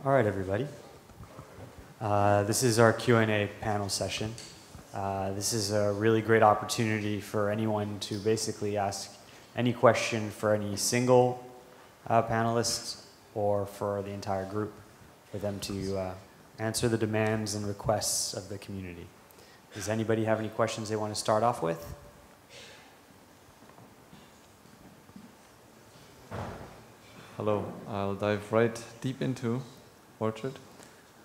All right, everybody. This is our Q&A panel session. This is a really great opportunity for anyone to basically ask any question for any single panelist or for the entire group, for them to answer the demands and requests of the community. Does anybody have any questions they want to start off with? Hello, I'll dive right deep into Orchard.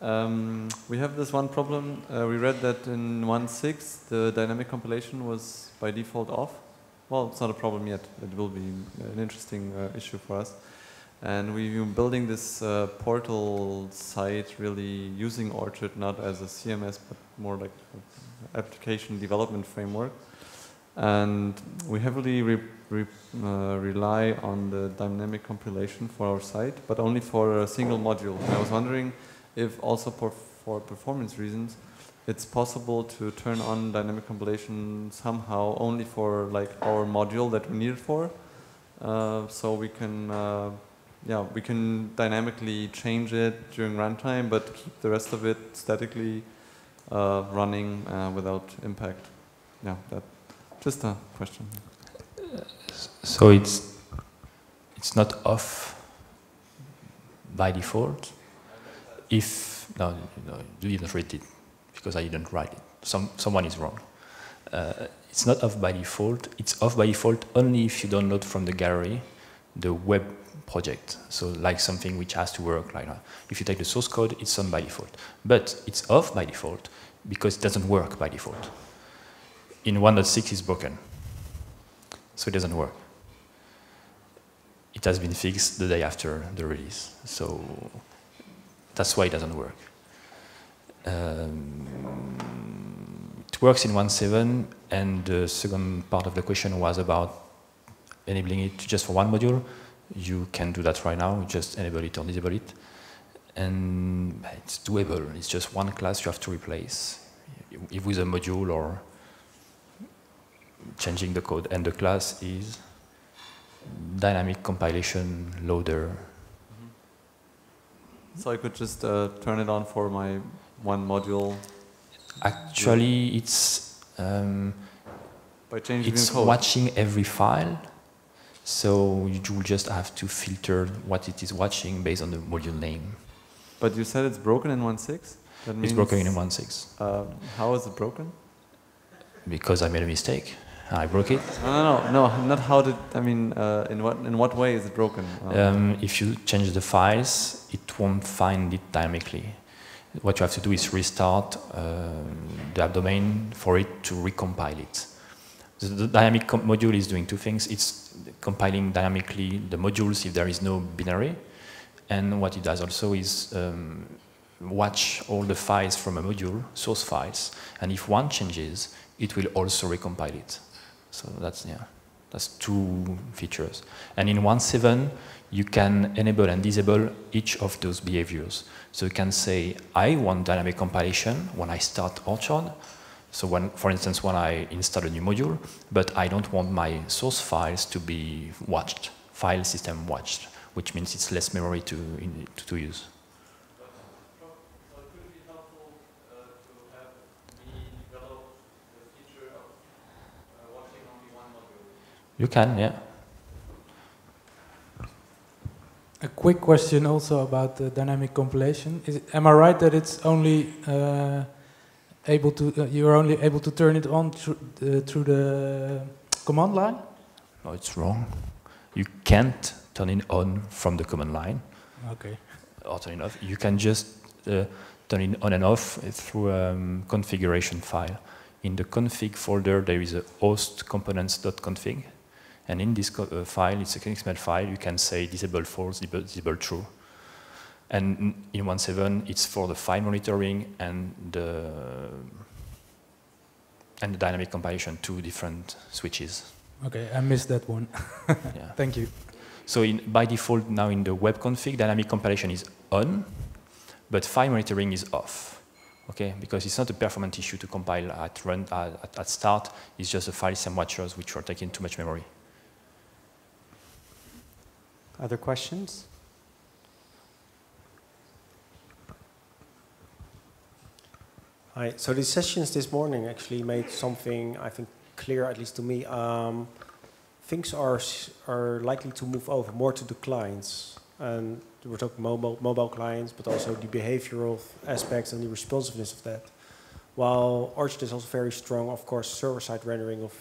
We have this one problem. We read that in 1.6 the dynamic compilation was by default off. Well, it's not a problem yet. It will be an interesting issue for us. And we're building this portal site really using Orchard not as a CMS but more like an application development framework. And we heavily rely on the dynamic compilation for our site, but only for a single module. And I was wondering if also for performance reasons, it's possible to turn on dynamic compilation somehow only for like our module that we need it for, so we can, we can dynamically change it during runtime, but keep the rest of it statically running without impact. Yeah, that. Just a question. So it's not off by default. If no, you didn't read it because I didn't write it. Someone is wrong. It's not off by default. It's off by default only if you download from the gallery the web project. So like something which has to work like that. If you take the source code, it's on by default. But it's off by default because it doesn't work by default. In 1.6 it's broken, so it doesn't work. It has been fixed the day after the release, so that's why it doesn't work. It works in 1.7, and the second part of the question was about enabling it just for one module. You can do that right now, just enable it or disable it. And it's doable, it's just one class you have to replace, if with a module or changing the code, and the class is dynamic compilation loader. So I could just turn it on for my one module. Actually, it's by changing the code. Watching every file, so you will just have to filter what it is watching based on the module name. But you said it's broken in 1.6? That means it's broken in 1.6. How is it broken? Because I made a mistake. I broke it. No, not how did, I mean, in what way is it broken? If you change the files, it won't find it dynamically. What you have to do is restart the app domain for it to recompile it. The dynamic module is doing two things. It's compiling dynamically the modules if there is no binary. And what it does also is watch all the files from a module, source files, and if one changes, it will also recompile it. So that's two features. And in 1.7, you can enable and disable each of those behaviors. So you can say, I want dynamic compilation when I start Orchard. So when, for instance, when I install a new module, but I don't want my source files to be watched, file system watched, which means it's less memory to use. You can, yeah. A quick question also about the dynamic compilation. Am I right that it's only able to you're only able to turn it on through the command line? No, it's wrong. You can't turn it on from the command line. Okay. Or turn it off. You can just turn it on and off through a configuration file. In the config folder, there is a host components.config. And in this file, it's a XML file, you can say disable false, disable true. And in 1.7, it's for the file monitoring and the dynamic compilation, two different switches. Okay, I missed that one. Yeah. Thank you. So by default, now in the web config, dynamic compilation is on, but file monitoring is off. Okay, because it's not a performance issue to compile at start, it's just a file system watchers which are taking too much memory. Other questions? Hi. So the sessions this morning actually made something, I think, clear, at least to me. Things are likely to move over more to the clients. And we're talking mobile clients, but also the behavioral aspects and the responsiveness of that. While Orchard is also very strong, of course, server-side rendering of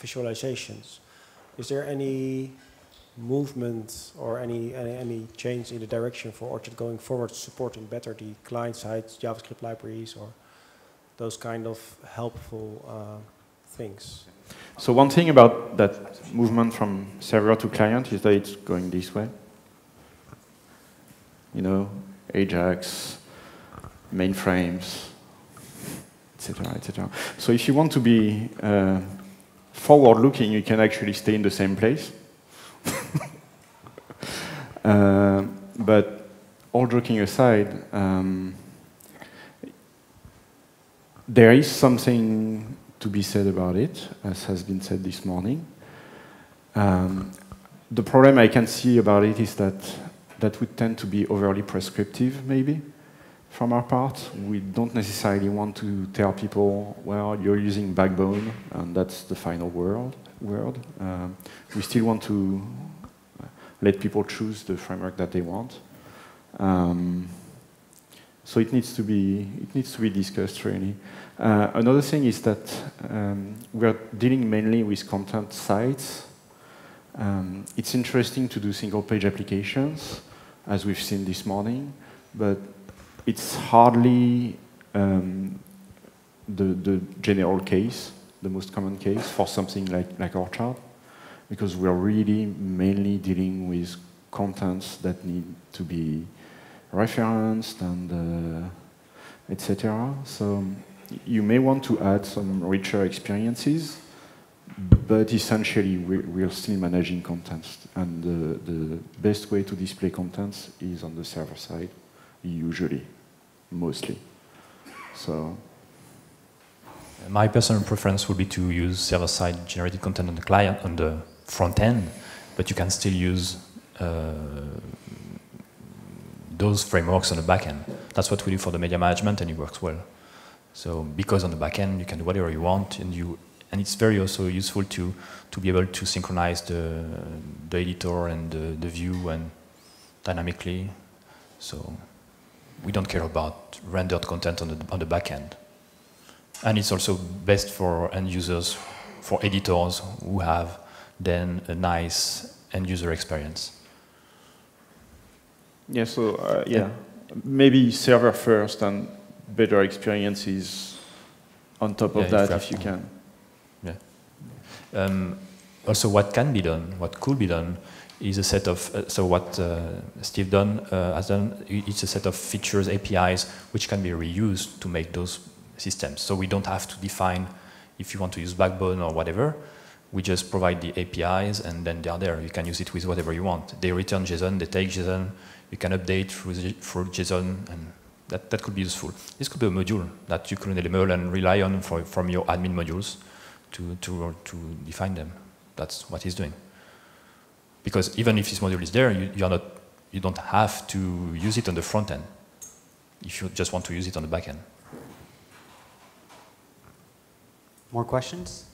visualizations. Is there any movement or any change in the direction for Orchard going forward, supporting better the client-side JavaScript libraries or those kind of helpful things? So one thing about that movement from server to client is that it's going this way. You know, Ajax, mainframes, etc., etc. So if you want to be forward-looking, you can actually stay in the same place. But all joking aside, there is something to be said about it, as has been said this morning. The problem I can see about it is that would tend to be overly prescriptive, maybe, from our part. We don't necessarily want to tell people, well, you're using Backbone, and that's the final word. We still want to let people choose the framework that they want. So it needs to be discussed, really. Another thing is that we're dealing mainly with content sites. It's interesting to do single-page applications, as we've seen this morning, but it's hardly the general case, the most common case for something like Orchard, because we're really mainly dealing with contents that need to be referenced and etc. So you may want to add some richer experiences, but essentially we're still managing contents, and the best way to display contents is on the server side, usually, mostly. So my personal preference would be to use server-side generated content on the client, on the front end, but you can still use those frameworks on the back end. That's what we do for the media management, and it works well. So because on the back end you can do whatever you want, and it's very also useful to be able to synchronize the editor and the view and dynamically. So we don't care about rendered content on the back end. And it's also best for end users, for editors who have then a nice end user experience. yeah, so maybe server first and better experiences on top of that if you can. Yeah. Also, what can be done, what could be done, is a set of, so what Steve has done, it's a set of features, APIs, which can be reused to make those systems. So we don't have to define if you want to use Backbone or whatever. We just provide the APIs, and then they are there. You can use it with whatever you want. They return JSON, they take JSON, you can update through JSON, and that could be useful. This could be a module that you could enable and rely on from your admin modules to define them. That's what he's doing. Because even if this module is there, you don't have to use it on the front end if you just want to use it on the back end. More questions?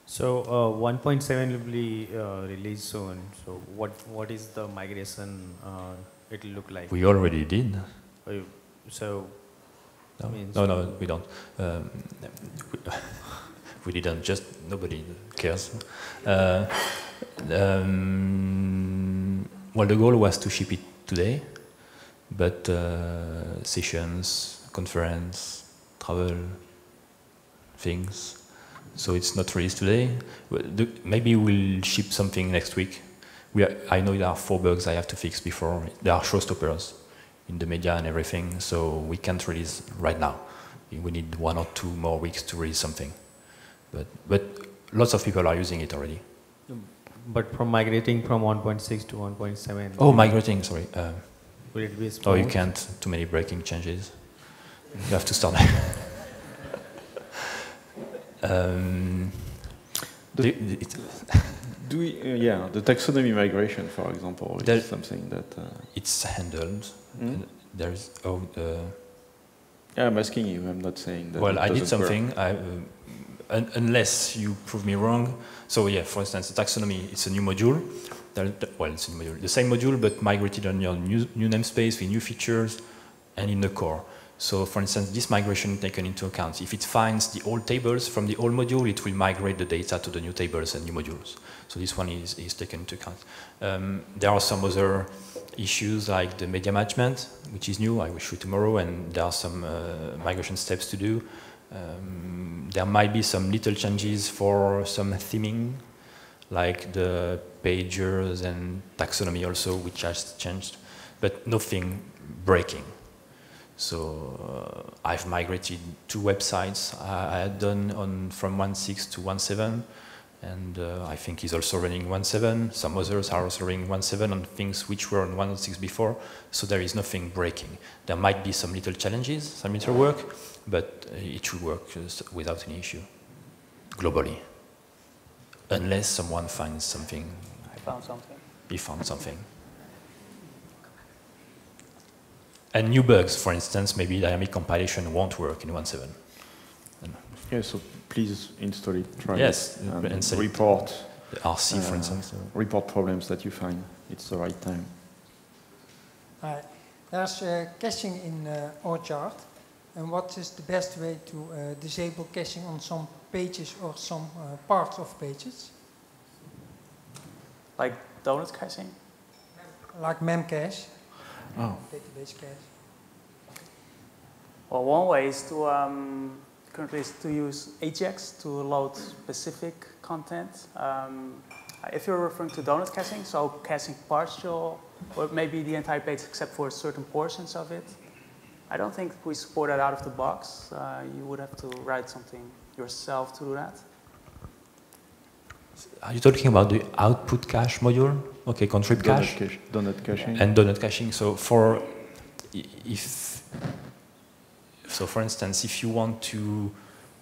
So 1.7 will be released soon. So what is the migration it will look like? We already did. So no, we don't. We didn't. Just nobody cares. Well, the goal was to ship it today, but sessions, conference, travel, things. So it's not released today. Maybe we'll ship something next week. I know there are 4 bugs I have to fix before. There are showstoppers in the media and everything, so we can't release right now. We need 1 or 2 more weeks to release something. But lots of people are using it already. But from migrating from 1.6 to 1.7. Oh, migrating, sorry. Will it be smooth? Oh, you can't. Too many breaking changes. You have to start. Um, the, the taxonomy migration, for example, is something that it's handled. Hmm? There's yeah, I'm asking you. I'm not saying that. well, it I did doesn't something. Unless you prove me wrong. So yeah, for instance, the taxonomy, it's a new module. Well, it's a new module. The same module, but migrated on your new namespace with new features and in the core. So for instance, this migration taken into account. If it finds the old tables from the old module, it will migrate the data to the new tables and new modules. So this one is taken into account. There are some other issues like the media management, which is new. I will show you tomorrow, and there are some migration steps to do. There might be some little changes for some theming, like the pagers and taxonomy also, which has changed, but nothing breaking. So I've migrated 2 websites I had done from 1.6 to 1.7, and I think he's also running 1.7. Some others are also running 1.7 on things which were on 1.6 before, so there is nothing breaking. There might be some little challenges, some little work, but it should work without any issue, globally. Unless someone finds something. I found something. He found something. And new bugs, for instance, maybe dynamic compilation won't work in 1.7. Yeah, so please install it, try yes, it, and and report. The RC, for instance. Report problems that you find. It's the right time. There's caching in Orchard. And what is the best way to disable caching on some pages or some parts of pages? Like donut caching? Like memcache, Oh. database cache. Well, one way is to currently is to use Ajax to load specific content. If you're referring to donut caching, so caching partial or maybe the entire page except for certain portions of it, I don't think we support that out of the box. You would have to write something yourself to do that. Are you talking about the output cache module? Okay, contrib cache. Donut caching. And donut caching. So for instance, if you want to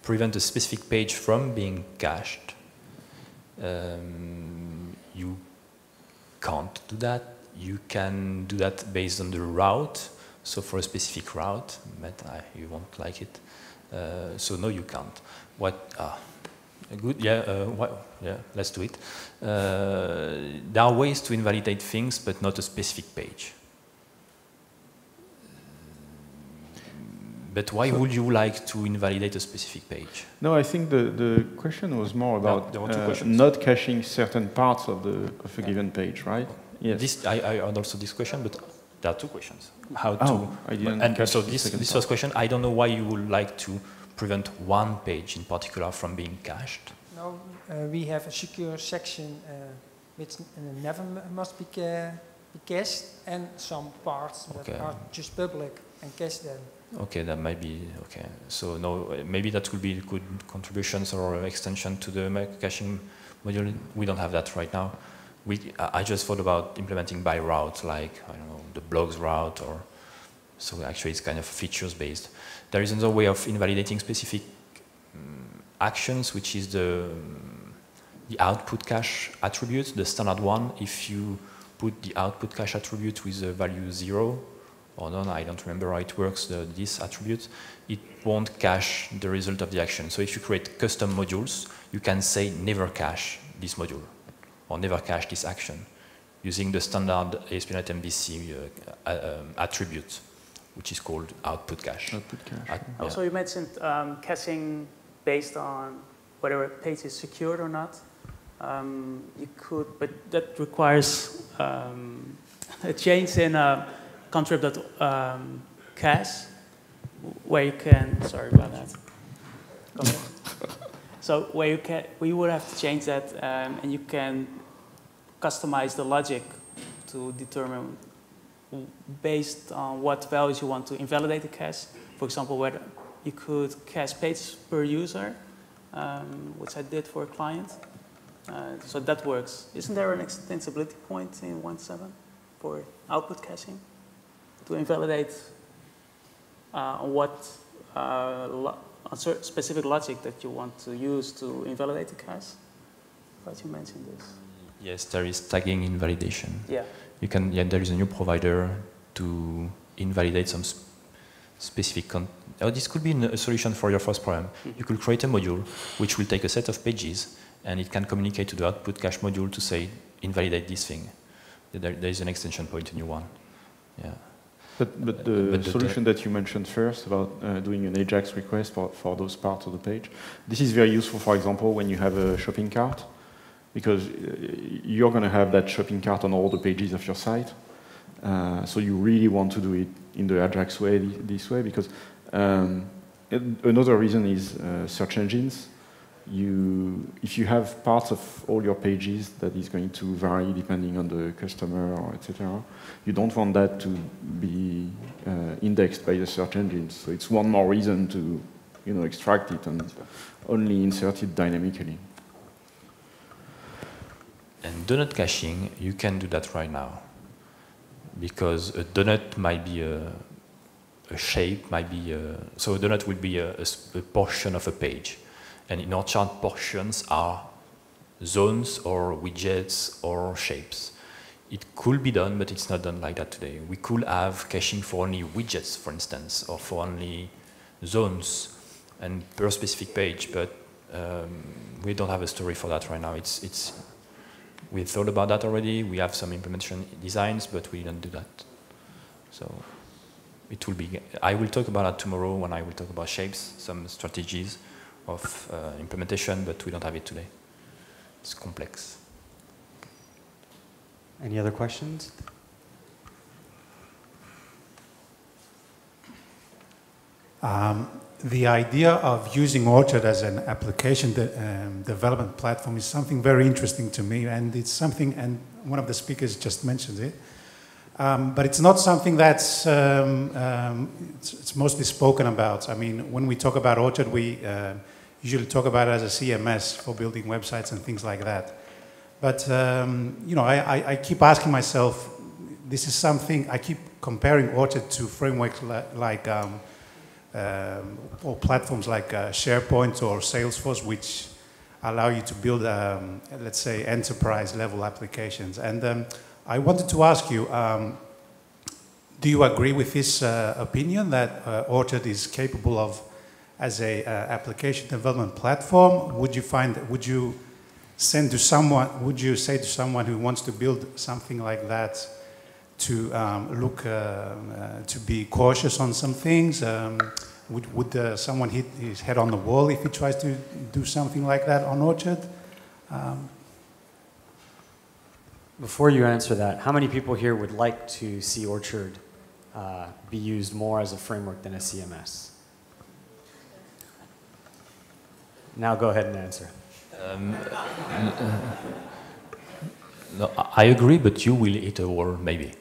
prevent a specific page from being cached, you can't do that. You can do that based on the route. So for a specific route, but you won't like it. So no, you can't. Good, yeah, let's do it. There are ways to invalidate things, but not a specific page. But why would you like to invalidate a specific page? No, I think the question was more about not caching certain parts of a given page, right? Yes. I heard also this question, but there are 2 questions. How to? I didn't and catch so the this second first part. question, I don't know why you would like to prevent one page in particular from being cached. No, we have a secure section which never must be cached, and some parts that are just public and cache them. Okay, that might be okay. So no, maybe that could be good contributions or extension to the caching module. We don't have that right now. I just thought about implementing by route, like I don't know, the blogs route, or so actually it's kind of features based. There is another way of invalidating specific actions, which is the output cache attribute, the standard one. If you put the output cache attribute with the value 0 or none, I don't remember how it works, this attribute, it won't cache the result of the action. So if you create custom modules, you can say never cache this module or never cache this action using the standard ASP.NET MVC attribute, which is called output cache. Output cache. Also, you mentioned caching based on whether a page is secured or not. You could, but that requires a change in contrib.cache, where you can. Sorry about that. So where we would have to change that, and you can customize the logic to determine based on what values you want to invalidate the cache. For example, whether you could cache pages per user, which I did for a client. So that works. Isn't there an extensibility point in 1.7 for output caching to invalidate on a specific logic that you want to use to invalidate the cache? I thought you mentioned this. Yes, there is tagging invalidation. Yeah. You can. Yeah, there is a new provider to invalidate some specific. This could be a solution for your first problem. You could create a module which will take a set of pages and it can communicate to the output cache module to say invalidate this thing. There is an extension point, a new one. Yeah. But the solution that you mentioned first about doing an AJAX request for those parts of the page, this is very useful, for example, when you have a shopping cart, because you're going to have that shopping cart on all the pages of your site. So you really want to do it in the AJAX way, this way, because another reason is search engines. If you have parts of all your pages that is going to vary depending on the customer or etc., you don't want that to be indexed by the search engines. So it's one more reason to, extract it and only insert it dynamically. And donut caching, you can do that right now, because a donut might be a shape, so a donut will be a portion of a page. And in our chart, portions are zones or widgets or shapes. It could be done, but it's not done like that today. We could have caching for only widgets, for instance, or for only zones and per specific page, but we don't have a story for that right now. We thought about that already. We have some implementation designs, but we don't do that. So it will be. I will talk about that tomorrow when I will talk about shapes, some strategies of implementation, but we don't have it today. It's complex. Any other questions? The idea of using Orchard as an application development platform is something very interesting to me, and it's something, and one of the speakers just mentioned it, but it's not something that's it's mostly spoken about. I mean, when we talk about Orchard, we usually talk about it as a CMS for building websites and things like that. But I keep asking myself, this is something, I keep comparing Orchard to frameworks like or platforms like SharePoint or Salesforce, which allow you to build, let's say, enterprise-level applications. And I wanted to ask you, do you agree with this opinion that Orchard is capable of, as a application development platform? Would you say to someone who wants to build something like that to to be cautious on some things? Would someone hit his head on the wall if he tries to do something like that on Orchard? Before you answer that, how many people here would like to see Orchard be used more as a framework than a CMS? Now go ahead and answer. No, I agree, but you will hit a wall, maybe.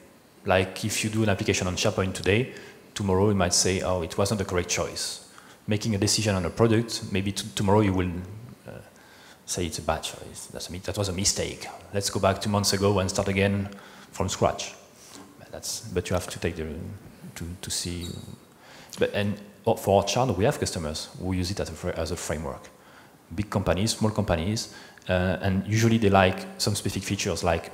Like if you do an application on SharePoint today, tomorrow you might say, oh, it wasn't the correct choice. Making a decision on a product, maybe tomorrow you will say it's a bad choice. That was a mistake. Let's go back 2 months ago and start again from scratch. But you have to take to see. And for our chart, we have customers who use it as a framework. Big companies, small companies, and usually they like some specific features like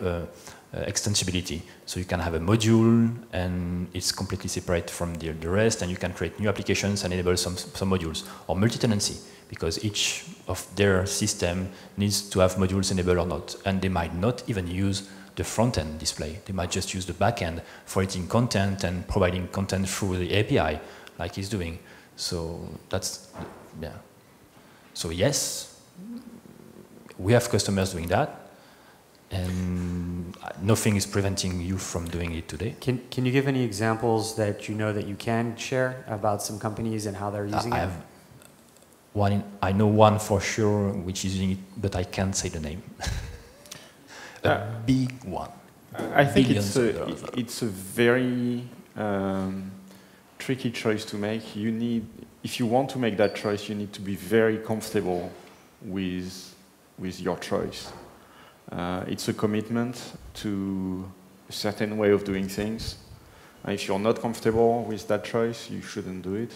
extensibility. So you can have a module and it's completely separate from the rest, and you can create new applications and enable some modules. Or multi-tenancy, because each of their system needs to have modules enabled or not. And they might not even use the front-end display. They might just use the back-end for editing content and providing content through the API, like he's doing. So that's, yeah. So yes, we have customers doing that, and nothing is preventing you from doing it today. Can you give any examples that you know that you can share about some companies and how they're using it? I know one for sure which is using it, but I can't say the name. A big one. I think it's a very tricky choice to make. If you want to make that choice, you need to be very comfortable with your choice. It's a commitment to a certain way of doing things. If you're not comfortable with that choice, you shouldn't do it.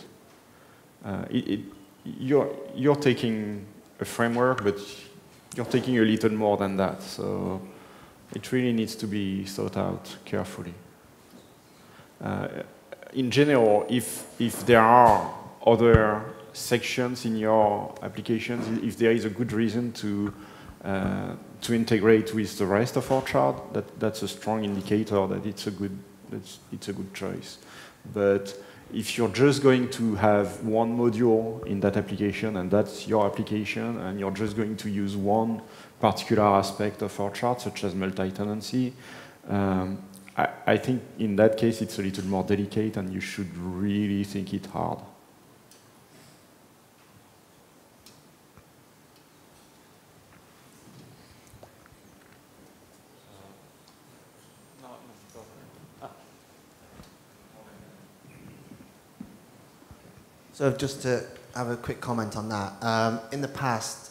you're taking a framework, but you're taking a little more than that. So it really needs to be thought out carefully. In general, if there are other sections in your applications, if there is a good reason to integrate with the rest of our chart, that's a strong indicator that it's a good choice. But if you're just going to have one module in that application and that's your application and you're just going to use one particular aspect of our chart, such as multi-tenancy, I think in that case it's a little more delicate and you should really think it hard. So just to have a quick comment on that. In the past,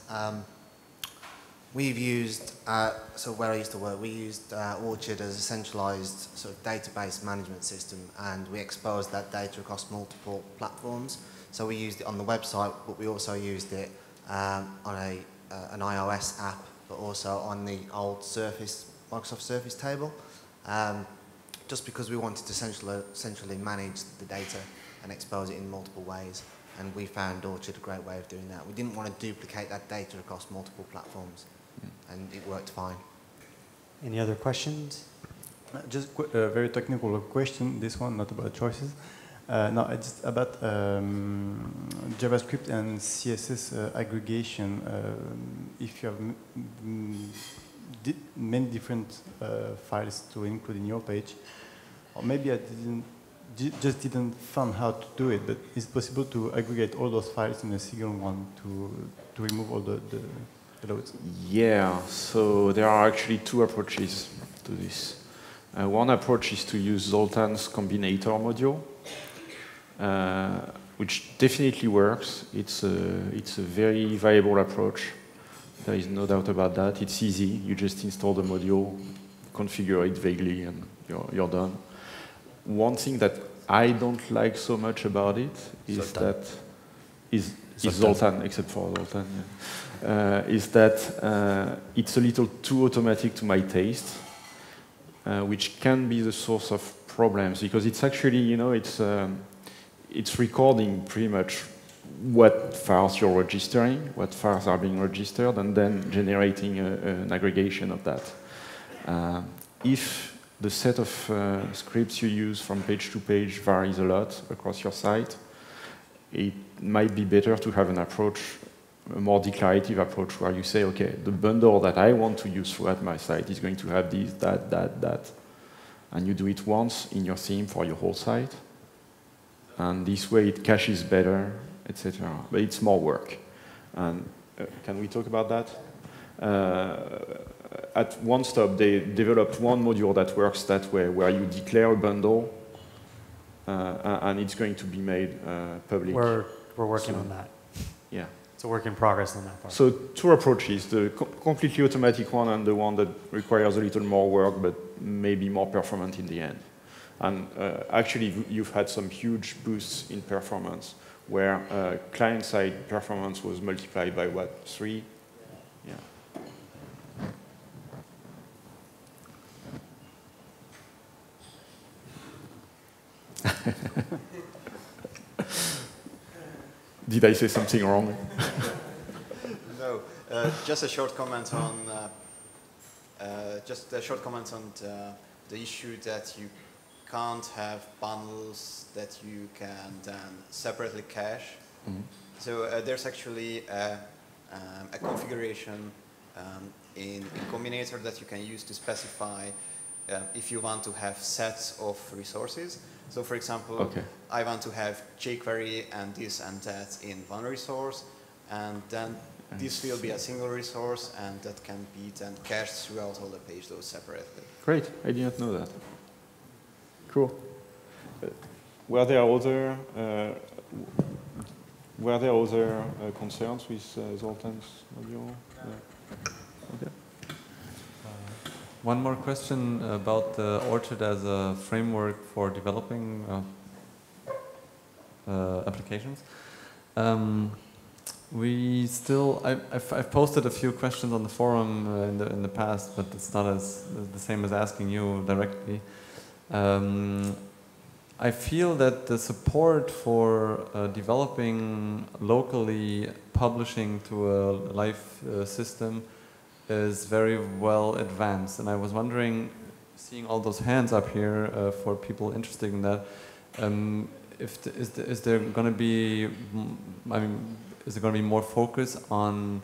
we've used, so where I used to work, we used Orchard as a centralized sort of database management system, and we exposed that data across multiple platforms. So we used it on the website, but we also used it on an iOS app, but also on the old Surface, Microsoft Surface table, just because we wanted to centrally manage the data and expose it in multiple ways. And we found Orchard a great way of doing that. We didn't want to duplicate that data across multiple platforms, and it worked fine. Any other questions? Just a very technical question, this one, not about choices. No, it's about JavaScript and CSS aggregation. If you have many different files to include in your page, or maybe I just didn't find how to do it, but is it possible to aggregate all those files in a single one to remove all the loads? Yeah, so there are actually two approaches to this. One approach is to use Zoltan's combinator module, which definitely works. It's a very viable approach. There is no doubt about that. It's easy. You just install the module, configure it vaguely, and you're done. One thing that I don't like so much about it is Zoltan, except for Zoltan, is that it's a little too automatic to my taste, which can be the source of problems, because it's actually, it's recording pretty much what files you're registering, what files are being registered, and then generating an aggregation of that. If the set of scripts you use from page to page varies a lot across your site, it might be better to have an approach, a more declarative approach, where you say, okay, the bundle that I want to use throughout my site is going to have this, that. And you do it once in your theme for your whole site. And this way it caches better, etc. But it's more work. And can we talk about that? At OneStop, they developed one module that works that way, where you declare a bundle, and it's going to be made public. We're working on that. Yeah. It's a work in progress on that part. So two approaches, the completely automatic one and the one that requires a little more work, but maybe more performant in the end. And actually, you've had some huge boosts in performance, where client-side performance was multiplied by, what, 3? Yeah. Did I say something wrong? No, just a short comment on the issue that you can't have bundles that you can then separately cache. Mm-hmm. So there's actually a configuration in Combinator that you can use to specify if you want to have sets of resources. So for example, okay, I want to have jQuery and this and that in one resource, and then this will be a single resource, and that can be then cached throughout all the page loads separately. Great, I did not know that. Cool. Were there other concerns with Zoltan's module? Okay. One more question about the Orchard as a framework for developing applications. We still, I've posted a few questions on the forum in the past, but it's not the same as asking you directly. I feel that the support for developing locally publishing to a live system is very well advanced, and I was wondering, seeing all those hands up here for people interested in that, is there going to be, is there going to be more focus on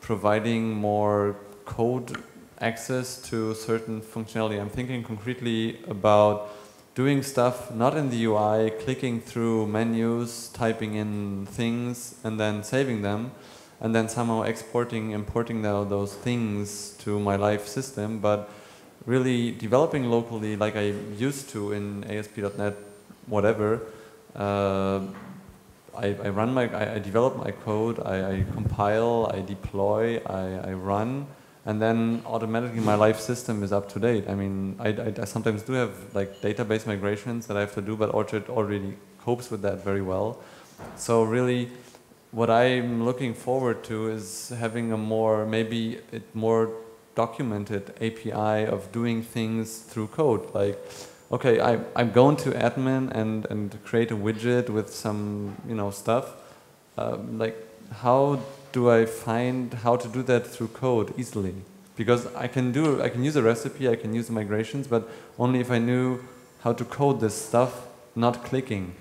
providing more code access to certain functionality? I'm thinking concretely about doing stuff not in the UI, clicking through menus, typing in things, and then saving them, and then somehow importing those things to my live system, but really developing locally like I used to in ASP.NET, whatever. I develop my code, I compile, I deploy, I run, and then automatically my live system is up to date. I mean, I sometimes do have like database migrations that I have to do, but Orchard already copes with that very well. So really, what I'm looking forward to is having a more, maybe more documented API of doing things through code. Like, okay, I'm going to admin and create a widget with some, stuff. Like, how do I find how to do that through code easily? Because I can use a recipe, I can use migrations, but only if I knew how to code this stuff, not clicking,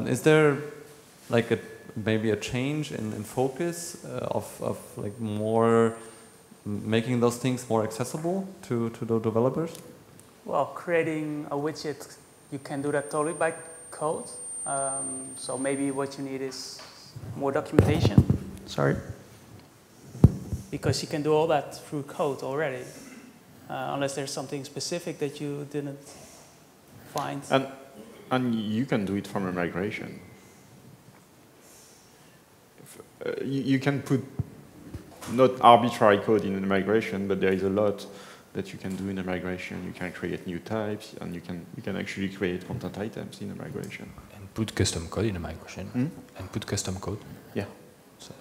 Is there like maybe a change in focus of like more making those things more accessible to the developers? Well, creating a widget, you can do that totally by code. So maybe what you need is more documentation. Sorry. Because you can do all that through code already, unless there's something specific that you didn't find. And you can do it from a migration. You can put not arbitrary code in a migration, but there is a lot that you can do in a migration. You can create new types, and you can actually create content items in a migration. And put custom code in a migration. And put custom code. Yeah. So,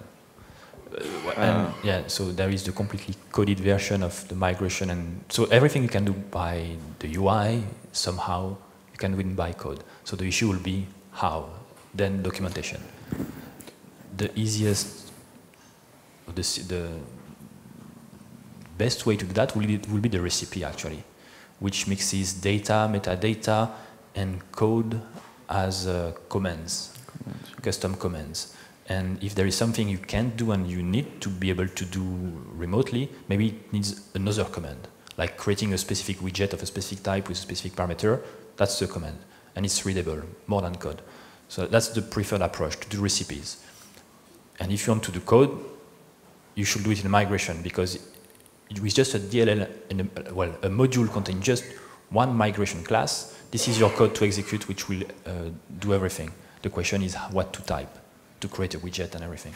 so there is the completely coded version of the migration, and so everything you can do by the UI, somehow you can do it by code. So the issue will be how, then documentation. The easiest, the best way to do that will be the recipe, actually, which mixes data, metadata, and code as commands, custom commands. And if there is something you can't do and you need to be able to do remotely, maybe it needs another command, like creating a specific widget of a specific type with a specific parameter. That's the command, and it's readable, more than code. So that's the preferred approach, to do recipes. And if you want to do code, you should do it in a migration, because with just a DLL and a module containing just one migration class, this is your code to execute, which will do everything. The question is what to type to create a widget and everything.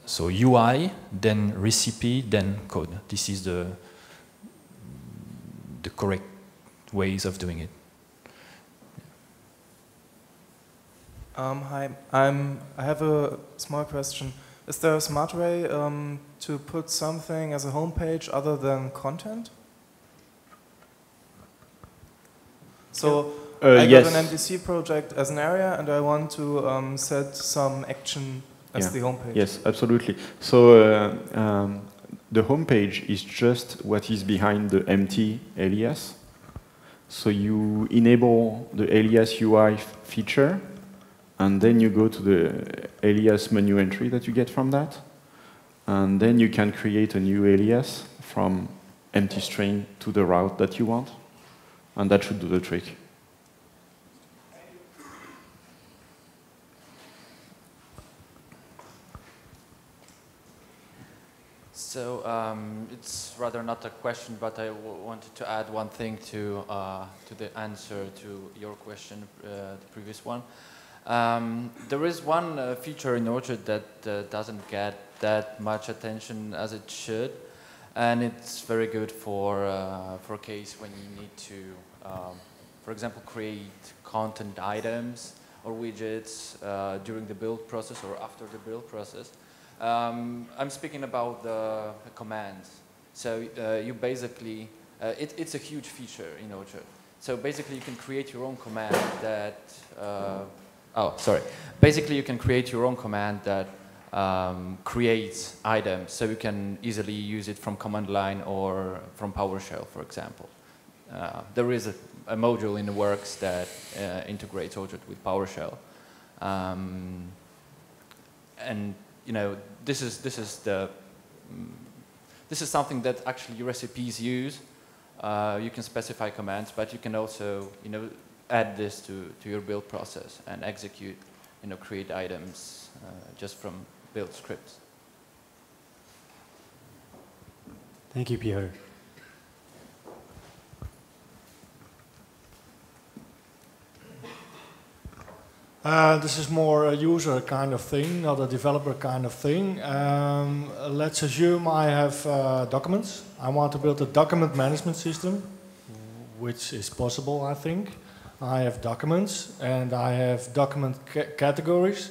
So UI, then recipe, then code. This is the correct ways of doing it. Hi, I have a small question. Is there a smart way to put something as a homepage other than content? So I got an MVC project as an area, and I want to set some action as the homepage. Yes, absolutely. So the homepage is just what is behind the empty alias. So you enable the alias UI feature, and then you go to the alias menu entry that you get from that. And then you can create a new alias from empty string to the route that you want. And that should do the trick. So it's rather not a question, but I wanted to add one thing to the answer to your question, the previous one. There is one feature in Orchard that doesn't get that much attention as it should, and it's very good for a case when you need to, for example, create content items or widgets during the build process or after the build process. I'm speaking about the commands. So you basically, it's a huge feature in Orchard. So basically you can create your own command that, Basically you can create your own command that creates items, so you can easily use it from command line or from PowerShell, for example. There is a module in the works that integrates Orchard with PowerShell, and you know this is something that actually recipes use. You can specify commands, but you can also add this to your build process and execute, create items just from build scripts. Thank you, Piotr. This is more a user kind of thing, not a developer kind of thing. Let's assume I have documents. I want to build a document management system, which is possible, I think. I have documents, and I have document categories,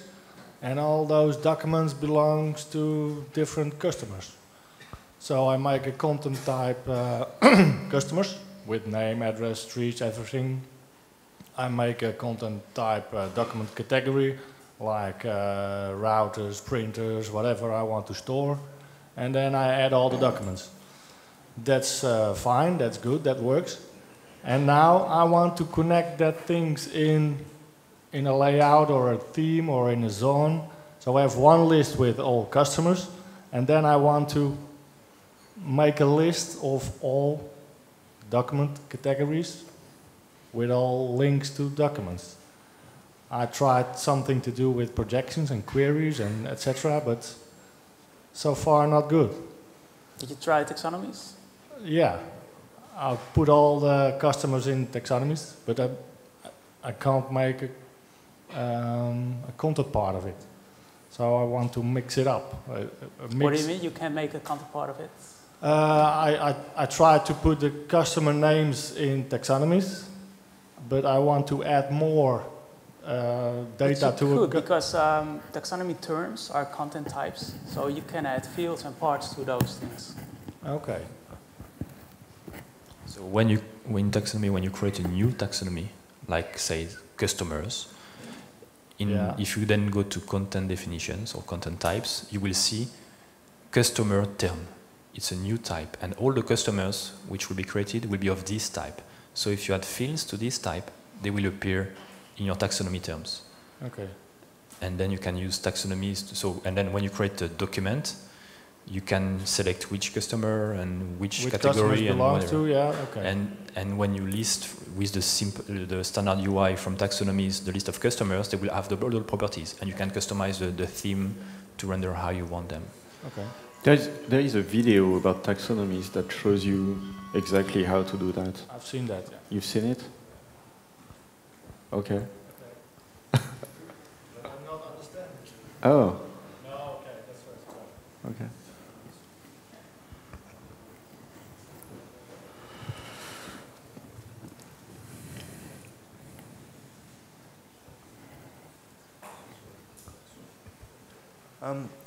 and all those documents belong to different customers. So I make a content type customers with name, address, streets, everything. I make a content type document category, like routers, printers, whatever I want to store. And then I add all the documents. That's fine, that's good, that works. And now I want to connect that things in a layout or a theme or in a zone. So I have one list with all customers, and then I want to make a list of all document categories with all links to documents. I tried something to do with projections and queries and etc., but so far not good. Did you try taxonomies? Yeah, I'll put all the customers in taxonomies, but I can't make a content part of it. So I want to mix it up. What do you mean you can make a content part of it? I tried to put the customer names in taxonomies, but I want to add more data to it. Because taxonomy terms are content types, so you can add fields and parts to those things. Okay. So when you create a new taxonomy, like say customers, if you then go to content definitions or content types, you will see customer term. It's a new type, and all the customers which will be created will be of this type. So if you add fields to this type, they will appear in your taxonomy terms. Okay. And then you can use taxonomies. And then when you create a document, you can select which customer and which category and whatever. To, yeah, okay. And when you list with the standard UI from taxonomies the list of customers, they will have the all properties, and you can customize the theme to render how you want them. Okay. There is a video about taxonomies that shows you exactly how to do that. I've seen that. Yeah. You've seen it? Okay. I'm not understanding. Oh. No, okay, that's right. Okay.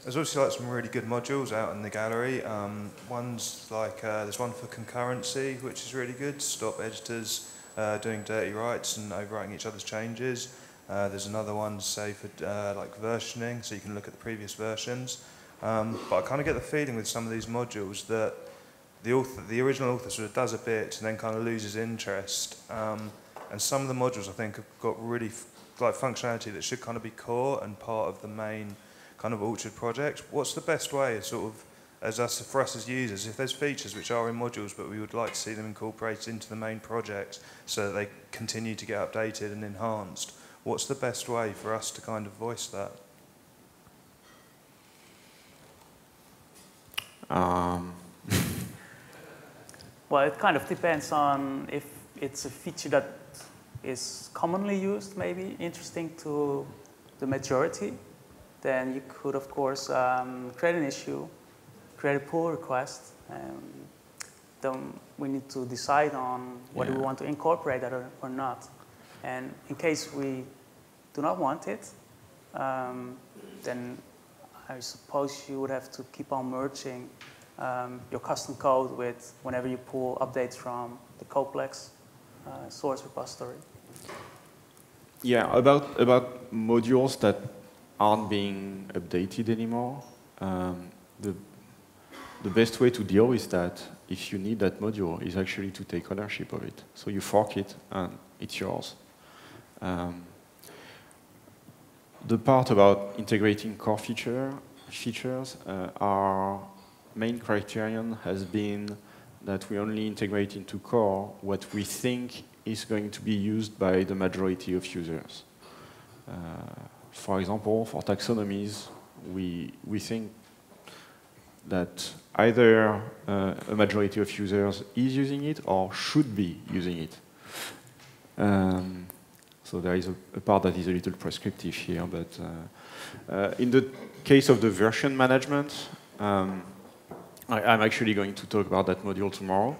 There's also like some really good modules out in the gallery. One's like, there's one for concurrency, which is really good, stop editors doing dirty writes and overwriting each other's changes. There's another one, say, for like versioning, so you can look at the previous versions. But I kind of get the feeling with some of these modules that the original author sort of does a bit and then kind of loses interest. And some of the modules, I think, have got really like functionality that should kind of be core and part of the main kind of Orchard project. What's the best way of sort of, for us as users, if there's features which are in modules but we would like to see them incorporated into the main project so that they continue to get updated and enhanced, what's the best way for us to kind of voice that? Well, it kind of depends on if it's a feature that is commonly used, maybe interesting to the majority. Then you could, of course, create an issue, create a pull request, and then we need to decide on whether we want to incorporate that or not. And in case we do not want it, then I suppose you would have to keep on merging your custom code with whenever you pull updates from the Complex source repository. Yeah, about modules that aren't being updated anymore, the best way to deal with that, if you need that module, is actually to take ownership of it. So you fork it, and it's yours. The part about integrating core features, our main criterion has been that we only integrate into core what we think is going to be used by the majority of users. For example, for taxonomies, we think that either a majority of users is using it or should be using it. So there is a part that is a little prescriptive here, but in the case of the version management, I'm actually going to talk about that module tomorrow.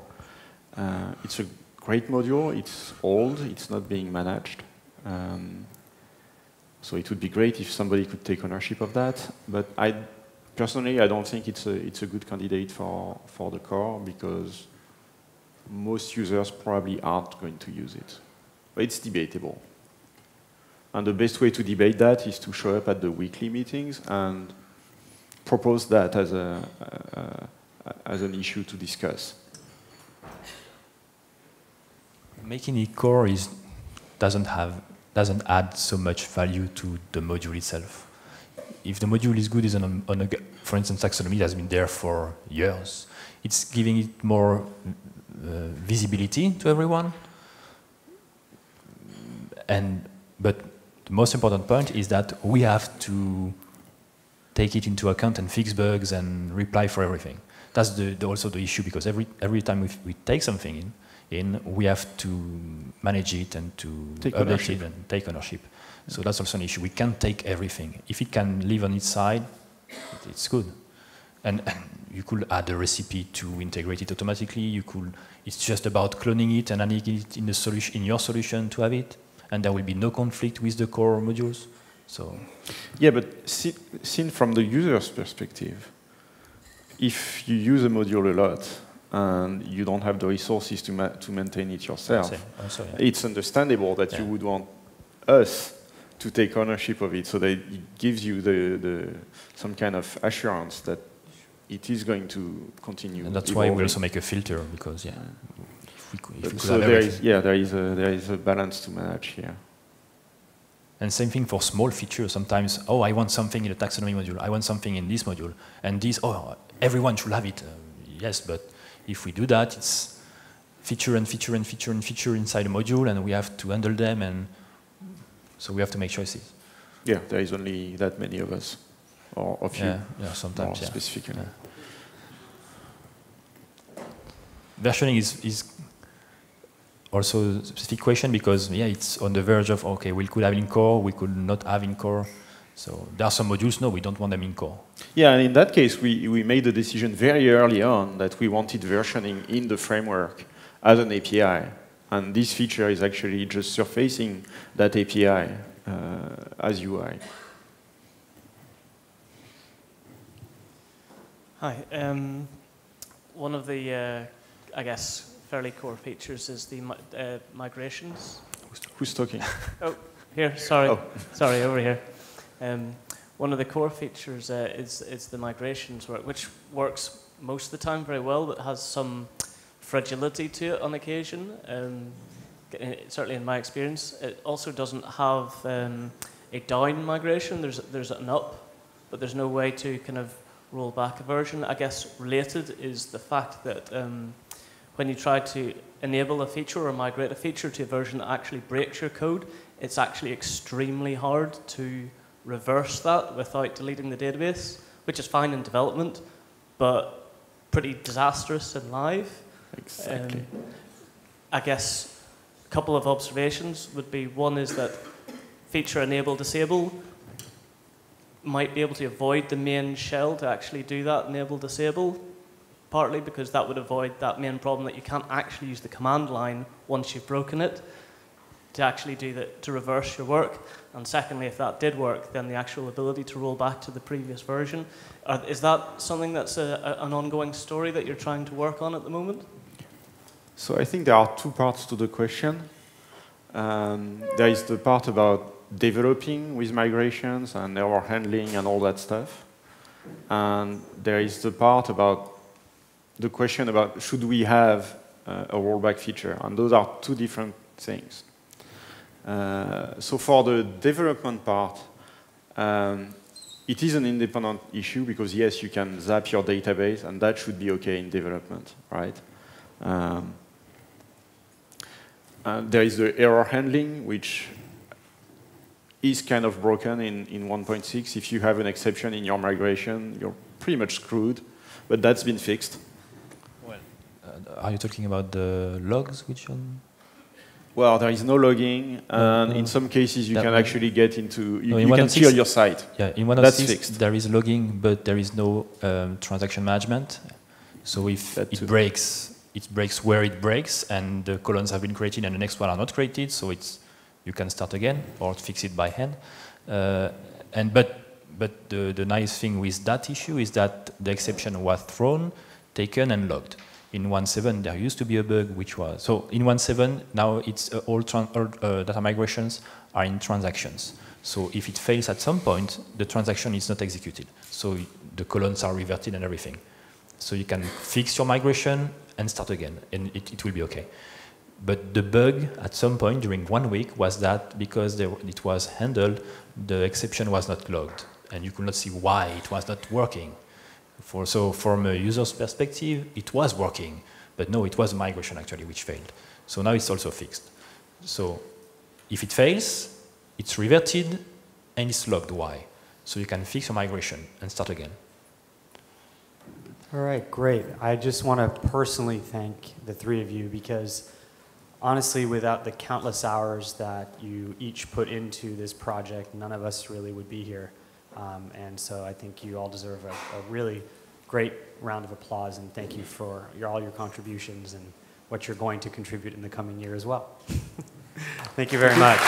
It's a great module, it's old, it's not being managed. So it would be great if somebody could take ownership of that, but personally, I don't think it's a good candidate for the core because most users probably aren't going to use it. But it's debatable. And the best way to debate that is to show up at the weekly meetings and propose that as an issue to discuss. Making it core doesn't add so much value to the module itself. If the module is good, for instance, taxonomy has been there for years. It's giving it more visibility to everyone. But the most important point is that we have to take it into account and fix bugs and reply for everything. That's also the issue, because every time we take something in, we have to manage it and to update it and take ownership. So that's also an issue. We can't take everything. If it can live on its side, it's good. And you could add a recipe to integrate it automatically. It's just about cloning it and adding it in your solution to have it. And there will be no conflict with the core modules. So, yeah, but seen from the user's perspective, if you use a module a lot and you don't have the resources to maintain it yourself, also, yeah. It's understandable that you would want us to take ownership of it, so that it gives you some kind of assurance that it is going to continue. And that's evolving. Why we also make a filter, because if we could so have everything. there is a balance to manage here. And same thing for small features. Sometimes, I want something in the taxonomy module, I want something in this module, and this, everyone should have it. Yes, but if we do that, it's feature and feature and feature and feature inside a module, and we have to handle them, and so we have to make choices. Yeah, there is only that many of us, or of you. Yeah, sometimes, more specifically. Yeah. Versioning is also a specific question, because it's on the verge of, we could have in core, we could not have in core. So there are some modules, no, we don't want them in core. Yeah, and in that case, we made the decision very early on that we wanted versioning in the framework as an API. And this feature is actually just surfacing that API as UI. Hi. One of the, I guess, fairly core features is the migrations. Who's talking? Oh, here, sorry. Oh. Sorry, over here. One of the core features is the migrations work, which works most of the time very well, but has some fragility to it on occasion. Certainly in my experience, it also doesn't have a down migration. There's an up, but there's no way to kind of roll back a version. I guess related is the fact that when you try to enable a feature or migrate a feature to a version that actually breaks your code, it's actually extremely hard to reverse that without deleting the database, which is fine in development, but pretty disastrous in live. Exactly. I guess a couple of observations would be, one is that feature enable disable might be able to avoid the main shell to actually do that enable disable, partly because that would avoid that main problem that you can't actually use the command line once you've broken it to actually do that, to reverse your work. And secondly, if that did work, then the actual ability to roll back to the previous version. Is that something that's an ongoing story that you're trying to work on at the moment? So I think there are two parts to the question. There is the part about developing with migrations and error handling and all that stuff. And there is the part about the question about should we have a rollback feature. And those are two different things. So for the development part, it is an independent issue because yes, you can zap your database and that should be okay in development, right? There is the error handling, which is kind of broken in 1.6. If you have an exception in your migration, you're pretty much screwed, but that's been fixed. Well, are you talking about the logs which on? Well, there is no logging, and in some cases you can actually get into, you can clear your site. Yeah, in 1.6 that's fixed. There is logging, but there is no transaction management. So if it breaks where it breaks, and the columns have been created and the next one are not created, so you can start again or fix it by hand. But the nice thing with that issue is that the exception was thrown, taken, and logged. In 1.7, there used to be a bug which was... So in 1.7, now it's all data migrations are in transactions. So if it fails at some point, the transaction is not executed. So the columns are reverted and everything. So you can fix your migration and start again, and it will be okay. But the bug at some point during 1 week was that because it was handled, the exception was not logged, and you could not see why it was not working. So from a user's perspective, it was working, but no, it was a migration actually which failed. So now it's also fixed. So if it fails, it's reverted and it's logged why. So you can fix your migration and start again. All right, great. I just want to personally thank the three of you because honestly, without the countless hours that you each put into this project, none of us really would be here. And so I think you all deserve a really great round of applause, and thank you for all your contributions and what you're going to contribute in the coming year as well. Thank you very much.